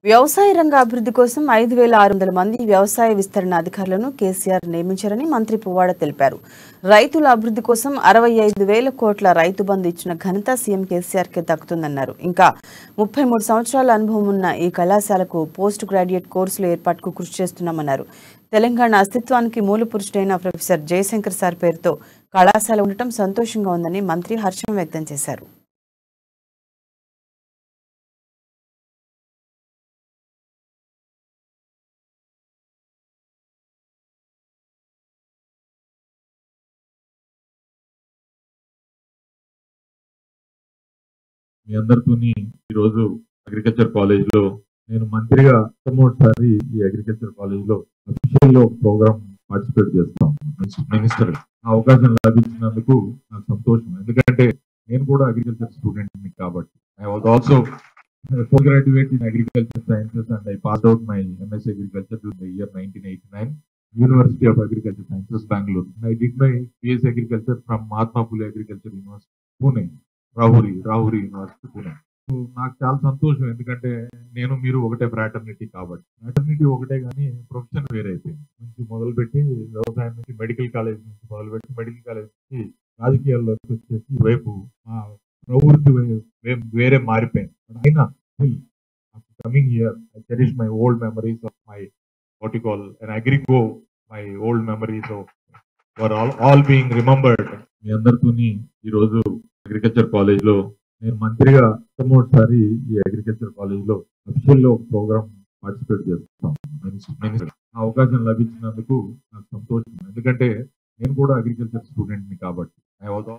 వ్యవసాయ రంగ అభివృద్ధి కోసం 5,600 మంది వ్యవసాయ విస్తరణ అధికారులను కేసీఆర్ నియమించారని మంత్రి పువ్వాడ తెలిపారు. రైతుల అభివృద్ధి కోసం 65,000 కోట్ల రైతు బంధు ఇచ్చిన ఘనత సీఎం కేసీఆర్కే దక్కుతుందన్నారు. ఇంకా 33 సంవత్సరాల అనుభవం ఉన్న ఈ కళాశాలకు పోస్ట్ గ్రాడ్యుయేట్ కోర్సుల ఏర్పాటుకు కృషి చేస్తున్నామన్నారు. తెలంగాణ అస్తిత్వానికి మూలపురుషుడైన ప్రొఫెసర్ జయశంకర్ సార్ పేరుతో కళాశాల ఉండటం సంతోషంగా ఉందని మంత్రి హర్షం వ్యక్తం చేశారు. మీ అందరితోని ఈరోజు అగ్రికల్చర్ కాలేజ్లో నేను మంత్రిగా మొట్టమొదటిసారి ఈ అగ్రికల్చర్ కాలేజ్లో అఫీషియల్ ఒక ప్రోగ్రామ్ పార్టిసిపేట్ చేస్తాం. మినిస్టర్ అవకాశం లభించినందుకు నాకు సంతోషం. ఎందుకంటే నేను కూడా అగ్రికల్చర్ స్టూడెంట్ కాబట్టి I was also post graduate in agriculture sciences and I passed out my MS agriculture in the year 1989 University of Agriculture Sciences, Bangalore. I did my BS Agriculture from Mahatma Phule Agriculture University, Pune. Rahuri university Pune. నాకు చాలా సంతోషం, ఎందుకంటే నేను మీరు ఒకటే fraternity కాబట్టి. Fraternity ఒకటే కానీ ప్రొఫెషన్ వేరే అయిపోయింది. నుంచి మొదలుపెట్టి వ్యవసాయం నుంచి మెడికల్ కాలేజ్ నుంచి మొదలుపెట్టి మెడికల్ కాలేజ్ నుంచి రాజకీయాల్లోకి వచ్చేసి వైపు ప్రవృత్తి వేరే మారిపోయింది. అయినా coming here I cherish my old memories of my what you call an agrico, my old memories of were all being remembered. మీ అందరితోని ఈరోజు అగ్రికల్చర్ కాలేజ్లో నేను మంత్రిగా మొట్టమొదటిసారి ఈ అగ్రికల్చర్ కాలేజ్లో అఫీషియల్ ఒక ప్రోగ్రామ్ పార్టిసిపేట్ చేస్తాం. మినిస్టర్ అవకాశం లభించినందుకు నాకు సంతోషం. ఎందుకంటే నేను కూడా అగ్రికల్చర్ స్టూడెంట్ని కాబట్టి ఐ వాజ్